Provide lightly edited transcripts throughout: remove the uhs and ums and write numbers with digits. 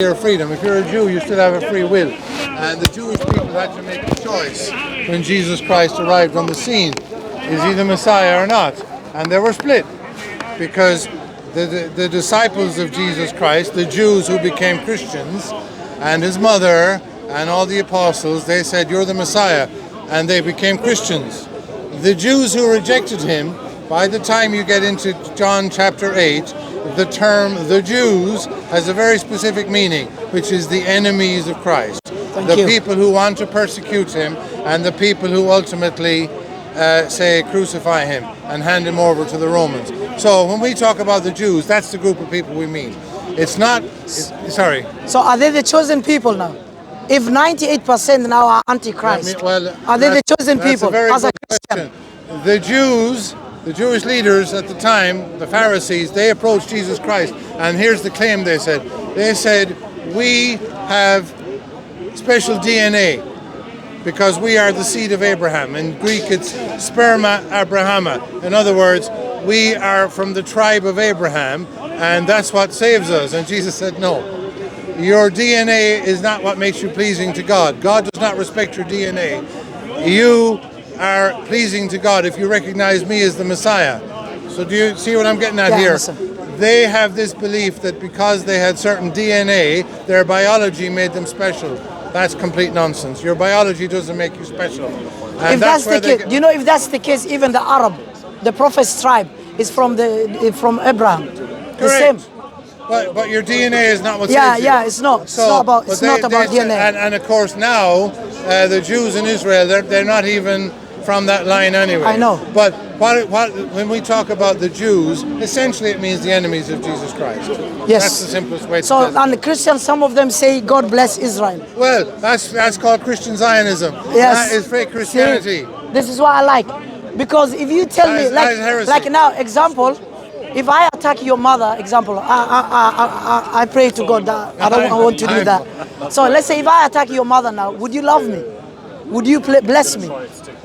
your freedom. If you're a Jew, you still have a free will. And the Jewish people had to make a choice when Jesus Christ arrived on the scene. Is he the Messiah or not? And they were split because the disciples of Jesus Christ, the Jews who became Christians, and his mother and all the apostles, they said, "You're the Messiah," and they became Christians. The Jews who rejected him, by the time you get into John chapter 8, the term "the Jews" has a very specific meaning, which is the enemies of Christ. The people who want to persecute him, and the people who ultimately say crucify him and hand him over to the Romans. So when we talk about the Jews, that's the group of people we mean. It's not, sorry. So are they the chosen people now? If 98% now are antichrist, are they the chosen people as a Christian? The Jews, the Jewish leaders at the time, the Pharisees, they approached Jesus Christ, and here's the claim they said. They said, "We have special DNA because we are the seed of Abraham." In Greek it's sperma Abrahama. In other words, we are from the tribe of Abraham, and that's what saves us. And Jesus said, "No. Your DNA is not what makes you pleasing to God. God does not respect your DNA. You are pleasing to God if you recognize me as the Messiah." So do you see what I'm getting at here? Listen. They have this belief that because they had certain DNA, their biology made them special. That's complete nonsense. Your biology doesn't make you special. And If that's the case, you know, if that's the case, even the Arab, the prophet's tribe, is from Abraham. Correct. The same. But your DNA is not what saves you. Yeah, it's not. It's not about DNA. And of course now, the Jews in Israel, they're not even from that line anyway. I know. But when we talk about the Jews, essentially it means the enemies of Jesus Christ. Yes. That's the simplest way to So, put it. and the Christians, some of them say, "God bless Israel." Well, that's called Christian Zionism. Yes. That is fake Christianity. See, this is what I like. Because if you tell me, That is heresy. like now, example, if I attack your mother, example, I pray to God that I don't want to do that. So let's say if I attack your mother now, would you love me? Would you bless me?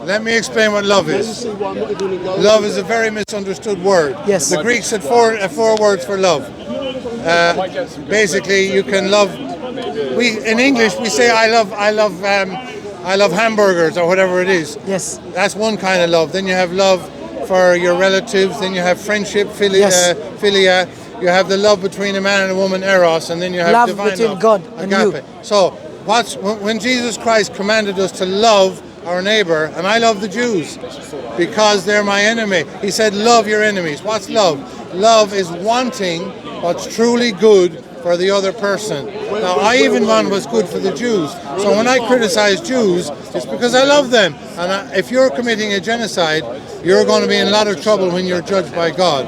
Let me explain what love is. Love is a very misunderstood word. Yes. The Greeks had four words for love. Basically, you can love. In English we say I love hamburgers or whatever it is. Yes. That's one kind of love. Then you have love for your relatives. Then you have friendship, philia. You have the love between a man and a woman, eros, and then you have Love divine between love, God and agape. you. So when Jesus Christ commanded us to love our neighbor, and I love the Jews because they're my enemy. He said, "Love your enemies." What's love? Love is wanting what's truly good for the other person. Now, I even want what's good for the Jews. So when I criticize Jews, it's because I love them. And if you're committing a genocide, you're going to be in a lot of trouble when you're judged by God.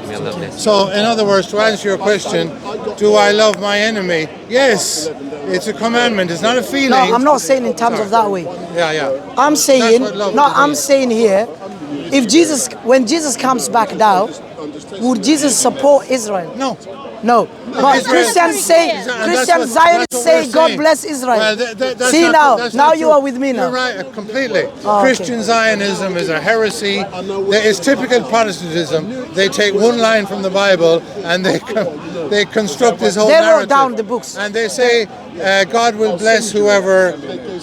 So, in other words, to answer your question, do I love my enemy? Yes. It's a commandment. It's not a feeling. No, I'm not saying in terms of that way. Yeah. I'm saying, I'm means. saying here, when Jesus comes back down, would Jesus support Israel? No. No. But Christian Zionists say, "God bless Israel." Well, See now you are with me now. You're right, completely. Oh, Christian Zionism is a heresy. It's typical Protestantism. They take one line from the Bible and they construct this whole narrative. They wrote down the books. And they say, God will bless whoever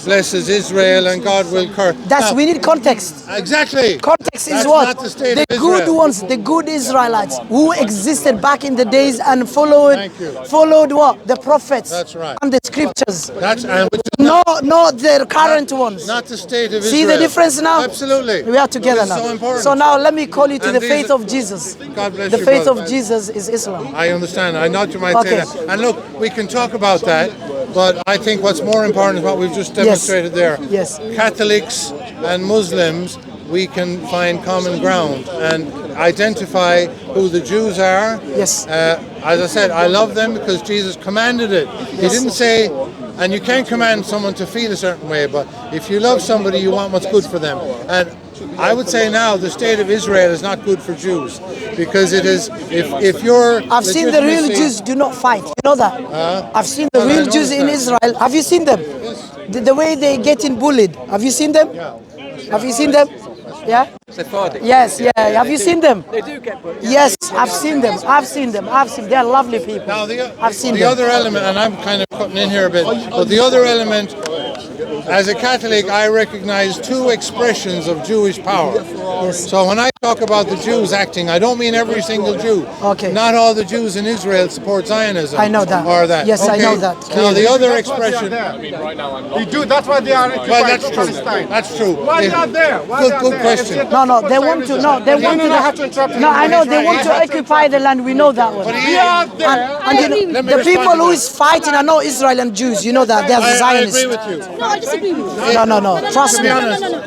blesses Israel, and God will curse. We need context. Exactly. Context is That's what? not the state The of good Israel. ones, the good Israelites who existed back in the days and followed what? The prophets. That's right. And the scriptures. Not the current ones. Not the state of Israel. See the difference now? Absolutely. We are together It's now. so important. So now let me call you to And the these faith are- of Jesus. God bless The you, faith brother. of Jesus is Islam. I understand. I know you might say Okay. that. And look, we can talk about that, but I think what's more important is what we've just demonstrated there. Yes. Catholics and Muslims, we can find common ground and identify who the Jews are. Yes. As I said, I love them because Jesus commanded it. He didn't say, and you can't command someone to feel a certain way, but if you love somebody, you want what's good for them. And I would say now the state of Israel is not good for Jews because it is, if you're... I've seen the real Jews do not fight. You know that? I've seen the real Jews in Israel. Have you seen them? The way they getting bullied. Have you seen them? Yeah. Have you seen them? That's Yeah? Sephardic. Yes, yeah. Have you seen them? They do get booked. Yes, I've seen them. I've seen them. I've seen. They're lovely people. Now I've seen the them. other element, and I'm kind of cutting in here a bit, but the other element, as a Catholic, I recognize two expressions of Jewish power. Yes. So when I talk about the Jews acting, I don't mean every single Jew. Okay. Not all the Jews in Israel support Zionism. I know that. Or that. Yes, I Okay. know that. Now the other expression. They do. That's why they are Well, occupied that's true. Palestine. That's true. Why Yeah. they are there? Why Good, they are good there? question. No, they want to. No, they want to. I have to interrupt you. No, I know they right. want to occupy the land. We know that one. But We are there. And you know, Let me the respond people to who that. is fighting are not Israel and Jews. You know that they're I Zionists. agree with you. No, I disagree with you. No. Trust me.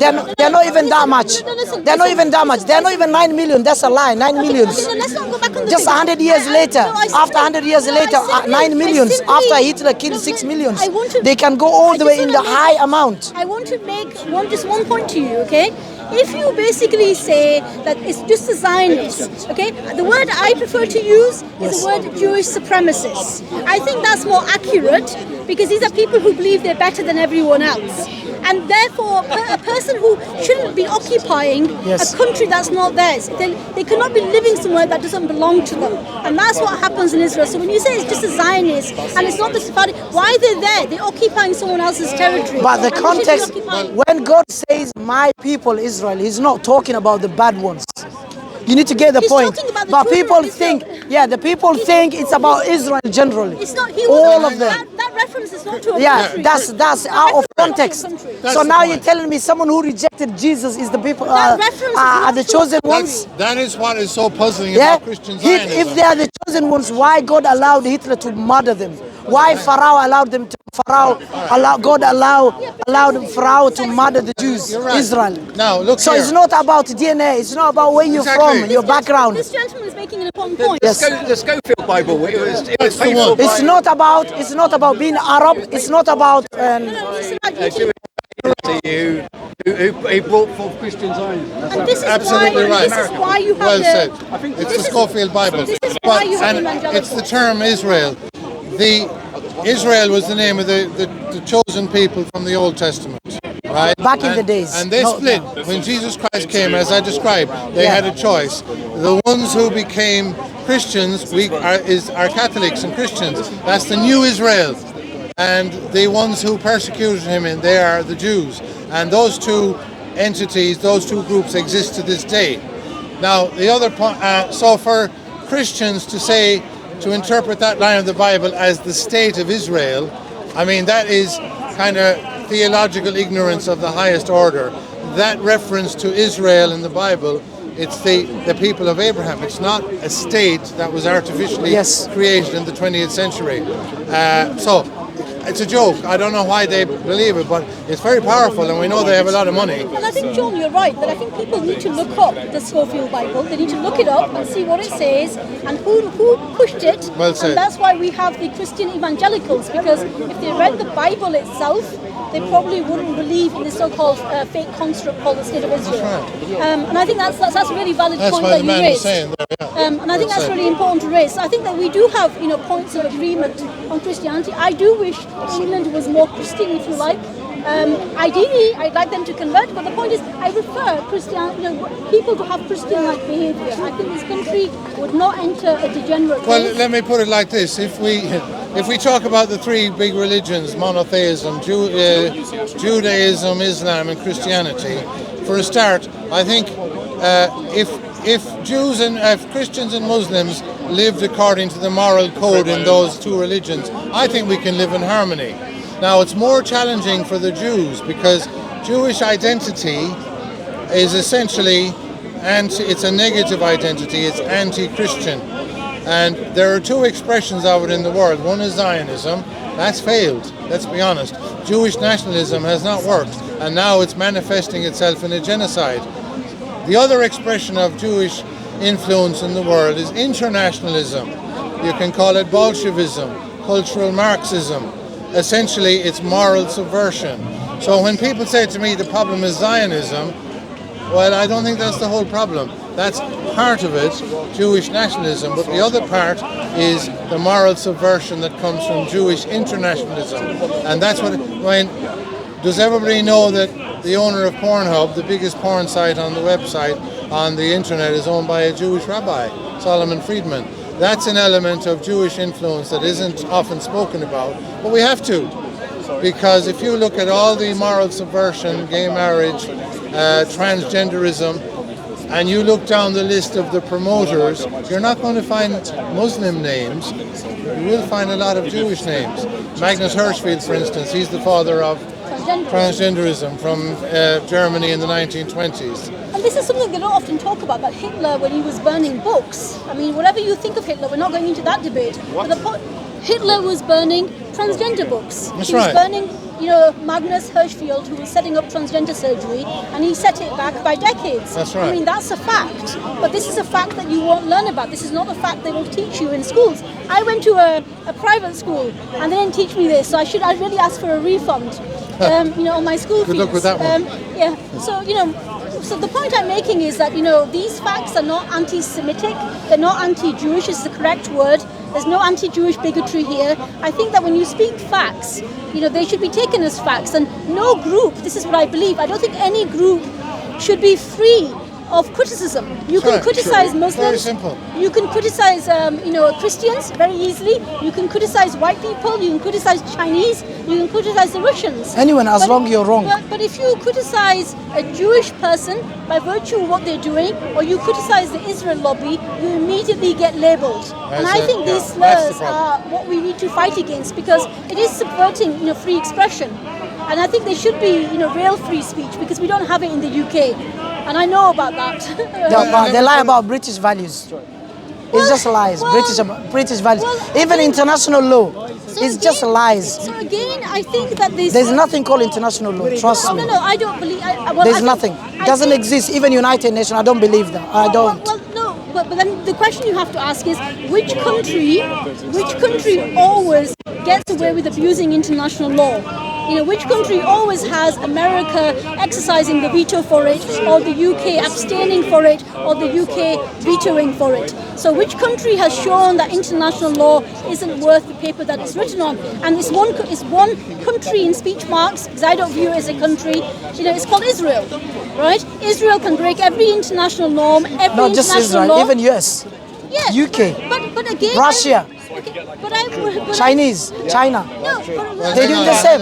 They're not even that much. They're not even that much. They're not even 9 million. That's a lie. 9 millions. Okay, let's not go back on the Just thing. 100 years later, after 100 years later, 9 millions. After Hitler killed 6 millions, I want to- they can go all the way in the high amount. I want to make just one point to you, okay? If you basically say that it's just the Zionists, okay, the word I prefer to use is the word Jewish supremacists. I think that's more accurate because these are people who believe they're better than everyone else. And therefore, a person who shouldn't be occupying Yes. a country that's not theirs, they cannot be living somewhere that doesn't belong to them. And that's what happens in Israel. So when you say it's just a Zionist and it's not the Sephardi, why are they there? They're occupying someone else's territory. But the And we should be context, occupying- when God says my people Israel, he's not talking about the bad ones. You need to get the He's point. talking about the But children people of Israel. think, the people think it's about Israel generally. It's not. All of them. That reference is not to a Yeah, country. that's That out of reference is not to a context. country. That's So the now point. you're telling me someone who rejected Jesus is the people That reference is are not the to a chosen country. ones? That is what is so puzzling Yeah. about Christian Zionism. If they are the chosen ones, why God allowed Hitler to murder them? Why Pharaoh allowed them to God allowed Pharaoh to murder the Jews, You're right. Israel. Now, look So here. it's not about DNA. It's not about where you're Exactly. from, your background. This gentleman is making an important point. Yes. The Schofield Bible, it was That's the paid one. for It's not about being Arab. It's not about Siraj, you should- who brought forth Christian Zionism. and this is Absolutely why, right. This is why you have Well the. said. It's this the is- Schofield Bible. This is why you have and evangelical. it's the term Israel. Israel was the name of the chosen people from the Old Testament, right? Back in the days. And they Not split. now. When Jesus Christ came, as I described, they Yeah. had a choice. The ones who became Christians are Catholics and Christians. That's the new Israel. And the ones who persecuted him, and they are the Jews. And those two entities, those two groups exist to this day. Now, the other point, so for Christians to interpret that line of the Bible as the state of Israel, I mean, that is kind of theological ignorance of the highest order. That reference to Israel in the Bible, it's the people of Abraham. It's not a state that was artificially Yes. created in the 20th century. So it's a joke. I don't know why they believe it, but it's very powerful, and we know they have a lot of money. And I think, John, you're right, that I think people need to look up the Schofield Bible. They need to look it up and see what it says and who pushed it. Well said. And that's why we have the Christian evangelicals, because if they read the Bible itself, they probably wouldn't believe in the so-called fake construct called the State of Israel. And I think that's a really valid That's point what that the you man raised. was saying there, yeah. And I think that's really important to raise. So I think that we do have, points of agreement on Christianity. I do wish England was more Christian, if you like. Ideally, I'd like them to convert, but the point is, I prefer people to have Christian-like behaviour. I think this country would not enter a degenerate Well, phase. let me put it like this: if we talk about the three big religions, monotheism, Judaism, Islam, and Christianity, for a start, I think if Jews and Christians and Muslims lived according to the moral code in those two religions, I think we can live in harmony. Now, it's more challenging for the Jews because Jewish identity is essentially it's a negative identity. It's anti-Christian, and there are two expressions of it in the world. One is Zionism. That's failed. Let's be honest. Jewish nationalism has not worked, and now it's manifesting itself in a genocide. The other expression of Jewish influence in the world is internationalism. You can call it Bolshevism, cultural Marxism. Essentially, it's moral subversion. So when people say to me the problem is Zionism, well, I don't think that's the whole problem. That's part of it, Jewish nationalism, but the other part is the moral subversion that comes from Jewish internationalism. And that's does everybody know that the owner of Pornhub, the biggest porn site on the website, on the internet, is owned by a Jewish rabbi, Solomon Friedman. That's an element of Jewish influence that isn't often spoken about, but we have to. Because if you look at all the moral subversion, gay marriage, transgenderism, and you look down the list of the promoters, you're not going to find Muslim names. You will find a lot of Jewish names. Magnus Hirschfeld, for instance, he's the father of transgenderism from Germany in the 1920s. And this is something they don't often talk about, that Hitler, when he was burning books, I mean, whatever you think of Hitler, we're not going into that debate, but Hitler was burning transgender books. That's he was right. burning, Magnus Hirschfeld, who was setting up transgender surgery, and he set it back by decades. That's right. I mean, that's a fact. But this is a fact that you won't learn about. This is not a fact they will teach you in schools. I went to a private school, and they didn't teach me this, so I really ask for a refund, on my school fees. Good luck with that one. Yeah. So the point I'm making is that, these facts are not anti-Semitic, they're not anti-Jewish, is the correct word. There's no anti-Jewish bigotry here. I think that when you speak facts, they should be taken as facts. And no group, this is what I believe, I don't think any group should be free of criticism. You can criticize Muslims. Very simple. You can criticize, Christians very easily. You can criticize white people. You can criticize Chinese. You can criticize the Russians. Anyone, as long you're wrong. But if you criticize a Jewish person by virtue of what they're doing, or you criticize the Israel lobby, you immediately get labelled. And I think these slurs are what we need to fight against, because it is subverting, free expression. And I think there should be, real free speech, because we don't have it in the UK. And I know about that. They lie about British values. It's just lies. British values. Even international law, it's just lies. So again, I think that there's nothing called international law. Trust me. No, I don't believe. There's nothing. It doesn't exist. Even United Nations, I don't believe that. I don't. Well, no. But then the question you have to ask is, which country always gets away with abusing international law? Which country always has America exercising the veto for it, or the UK abstaining for it, or the UK vetoing for it? So which country has shown that international law isn't worth the paper that it's written on? And it's one country in speech marks, because I don't view it as a country. It's called Israel, right? Israel can break every international norm, Not just Israel, law. even US, UK, But again, Russia. Chinese, China. No, they do the same.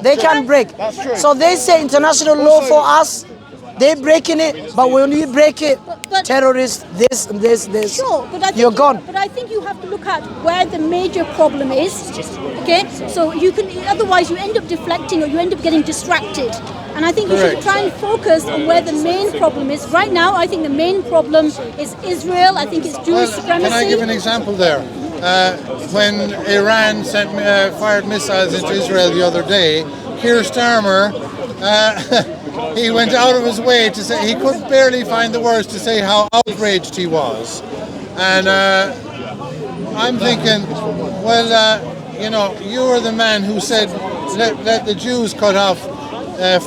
They can break. So they say international law for us, they're breaking it, but when we break it, terrorists, this and this. Sure, but you're gone. But I think you have to look at where the major problem is. Okay, so otherwise you end up deflecting, or you end up getting distracted. And I think you should try and focus on where the main problem is. Right now, I think the main problem is Israel. I think it's Jewish supremacy. Can I give an example there? When Iran fired missiles into Israel the other day, Keir Starmer, he went out of his way to say, he could barely find the words to say how outraged he was. And I'm thinking, well, you were the man who said, let the Jews cut off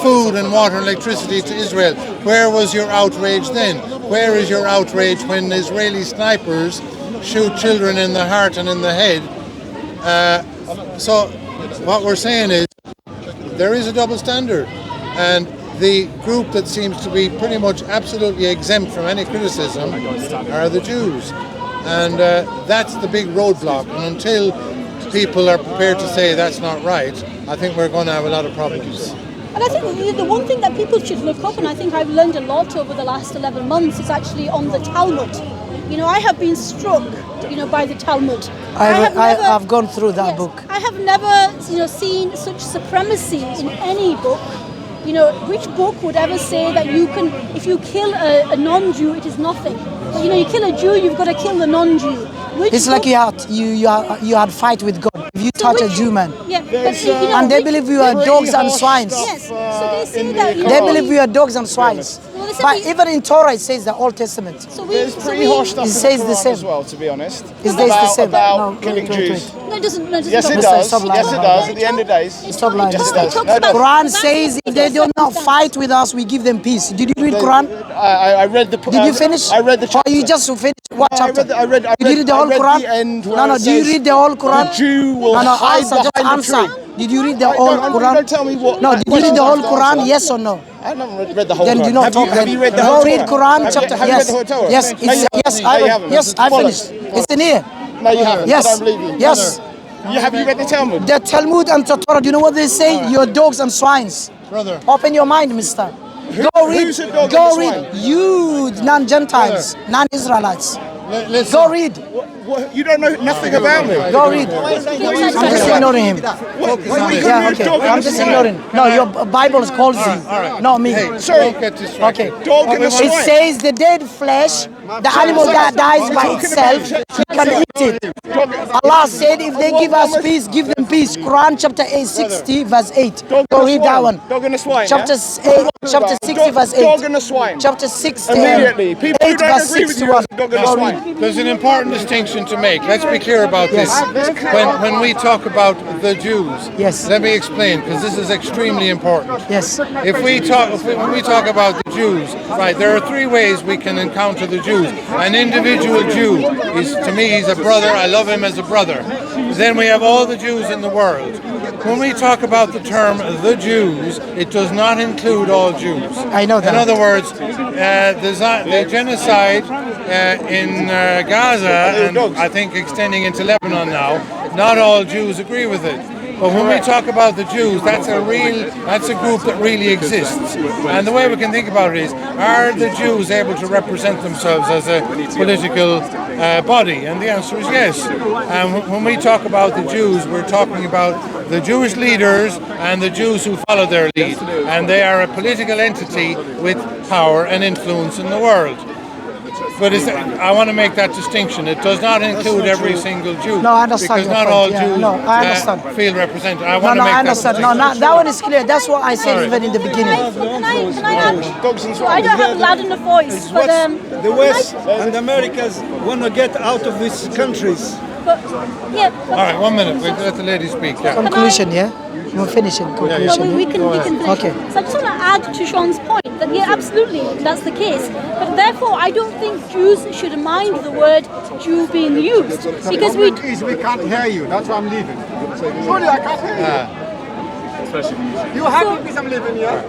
food and water and electricity to Israel. Where was your outrage then? Where is your outrage when Israeli snipers shoot children in the heart and in the head? So what we're saying is there is a double standard, and the group that seems to be pretty much absolutely exempt from any criticism are the Jews, and that's the big roadblock. And until people are prepared to say that's not right, I think we're going to have a lot of problems. And I think the one thing that people should look up, and I think I've learned a lot over the last 11 months, is actually on the Talmud. I have been struck, by the Talmud. I've gone through that book. I have never, seen such supremacy in any book. Which book would ever say that you can, if you kill a non-Jew, it is nothing. But, you kill a Jew, you've got to kill the non-Jew. It's like you had fight with God. If you touch a Jew man, and they believe we are dogs and swines. Yes, so they say that. They believe we are dogs and swines. But even in Torah it says the Old Testament. There's pretty harsh stuff it in says the the Quran same. as well, to be honest. It says the same. About killing Jews. No, it doesn't. Yes, it does. Yes, it does. At the end of the day, Stop lying. Yes, it does. Quran says if they do not fight with us, we give them peace. Did you read Quran? I read the. Did you finish? I read the chapter. Or you just finished what chapter? I read Did you read the whole Quran? The end No, do you read the whole Quran? The Jew will No, hide answer. Just behind the answer. tree. Did you read the whole Quran? Don't tell me what. No, did you read the whole Quran? Yes or no? I haven't read the whole Then Quran. do not talk. Have you read the Go whole read Torah? Quran Have chapter. you read the whole Torah? Yes, No, you haven't. I No, you haven't. yes, I finished. It's in here. No, you haven't. Yes, I don't believe you. yes. Have you read the Talmud? The Talmud and Torah. Do you know what they say? You're dogs and swines. Brother. Open your mind, Mister. Go read. who's a dog Go and a read. swine? You non-Gentiles, non-Israelites. Listen. Go read. What? You don't know nothing about me. Go read. I'm just ignoring him. Yeah, okay. I'm just ignoring. No, your Bible calls you. Not me. Hey, Sorry. don't get distracted. Okay. Dog and a It swine. says the dead flesh, the animal that dies by itself, you can eat it. Allah said, if they give us peace, give them peace. Quran chapter 8, 60, verse 8. Go read that one. Dog and a swine. Chapter 8, chapter 60, verse 8. Dog and a swine. Chapter 6, Immediately. People who 8, don't verse agree with you 61. are dog and a Go swine. read. There's an important distinction to make. Let's be clear about this. When we talk about the Jews, Yes. let me explain, because this is extremely important. Yes. When we talk about the Jews, right, there are three ways we can encounter the Jews. An individual Jew is, to me, he's a brother. I love him as a brother. Then we have all the Jews in the world. When we talk about the term the Jews, it does not include all Jews. I know that. In other words, the genocide in Gaza, and I think extending into Lebanon now, not all Jews agree with it. But when we talk about the Jews, that's a group that really exists. And the way we can think about it is, are the Jews able to represent themselves as a political body? And the answer is yes. And when we talk about the Jews, we're talking about the Jewish leaders and the Jews who follow their lead. And they are a political entity with power and influence in the world. But I want to make that distinction. It does not include every single Jew. No, I understand because your not point. all Yeah, Jews no, I understand. feel represented. I No, want no, to make I understand. that No, that one is clear. That's what I said even in the beginning. Can I add? So I don't have a loud enough voice, but The West and Americas want to get out of these countries. but yeah. All right, 1 minute. Wait, let the lady speak. Yeah. Conclusion, yeah? We're finishing. No, Conclusion. we can finish. Okay. So I just want to add to Sean's point that yeah, absolutely, that's the case. But therefore, I don't think Jews should mind the word Jew being used because we can't hear you. That's why I'm leaving. Sorry, I can't hear you. You happy because I'm leaving here?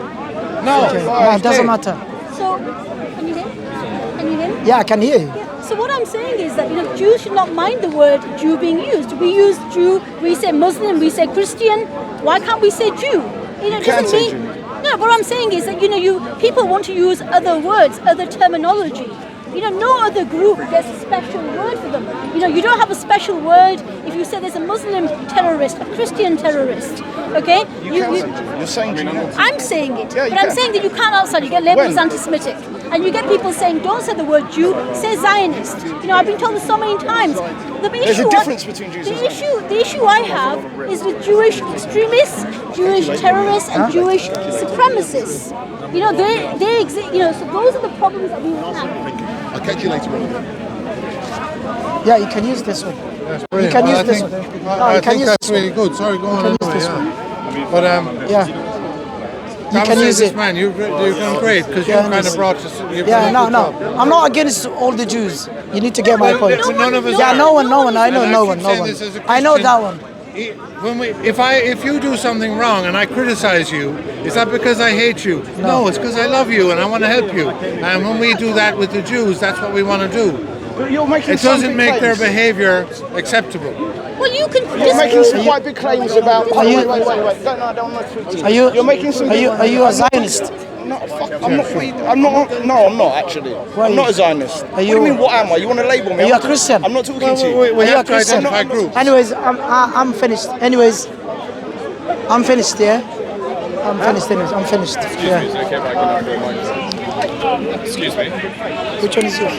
No, No, it doesn't matter. So can you hear? Can you hear me? Yeah, I can hear you. So what I'm saying is that Jews should not mind the word Jew being used. We use Jew, we say Muslim, we say Christian. Why can't we say Jew? It doesn't mean. No, what I'm saying is that people want to use other words, other terminology. No other group gets a special word for them. You don't have a special word if you say there's a Muslim terrorist, a Christian terrorist. Okay? You're saying Jew. I'm saying it, Yeah, but I'm saying that you can't outside. You get labeled as When? anti-Semitic, and you get people saying, "Don't say the word Jew, say Zionist." I've been told this so many times. There's a difference between Jews and Zionists. The issue I have is with Jewish extremists, Jewish terrorists, and Jewish supremacists. They exist. So those are the problems that we have. I'll catch you later on. Yeah, you can use this one. that's You brilliant. can Well, use I this think, one. I No, you can think use that's this one. really good. Sorry, go on. can use Anyway, this yeah. But Yeah. You can use this it. man, you've done great because Yeah, you kind of listen. brought us. Yeah, no. I'm not against all the Jews. You need to get my point. None of us Yeah, are. no one. I know And no keep one. saying this as a I know Christian. that one. If you do something wrong and I criticize you, is that because I hate you? No, it's because I love you and I want to help you. And when we do that with the Jews, that's what we want to do. But you're making It some doesn't big make their claims. behavior acceptable. Well, you can. You're making some quite big claims about. Are you- Wait. No, I don't want to speak to you. Are you? You're making some. Are you a Zionist? No, fuck, I'm not. No, I'm not actually. I'm not a Zionist. What do you mean? What am I? You want to label me? Are you I'm a Christian? I'm not talking to you. We Are you a have to Christian? identify groups. Anyways, I'm finished. Anyways, I'm finished. Yeah. I'm finished. Anyways, I'm finished. Yeah. Excuse me. Which one is yours?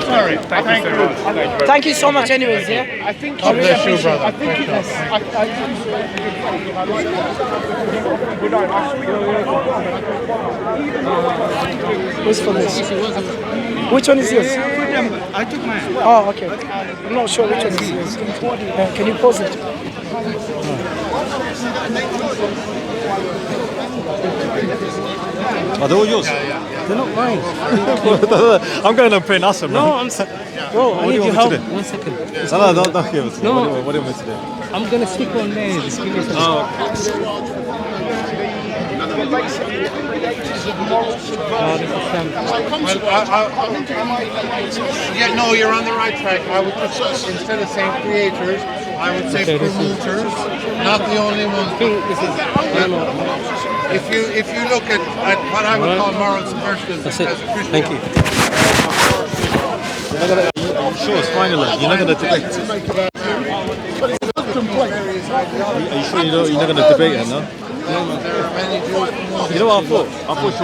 Sorry. Thank you so much. Thank you very much. Thank you so much. Anyways, yeah. I think God bless you, brother. Thank you. Who's for this? Which one is yours? I took mine. Oh, okay. I'm not sure which one is yours. Can you pause it? Are they all yours? They're not mine. I'm going and playing Assam. No, bro, I need your help. 1 second. No, don't give it to me. No. What do you want me to do? I'm gonna stick on there. Just give me a second. Yeah, no, you're on the right track. I would instead of saying creators, I would say promoters, not the only ones. If you look at what I would call moral subversion as a Christian. Thank you. Sure, it's final. You're not going to debate. Are you sure you're not going to debate it, no? There are many Jews. You know what I thought?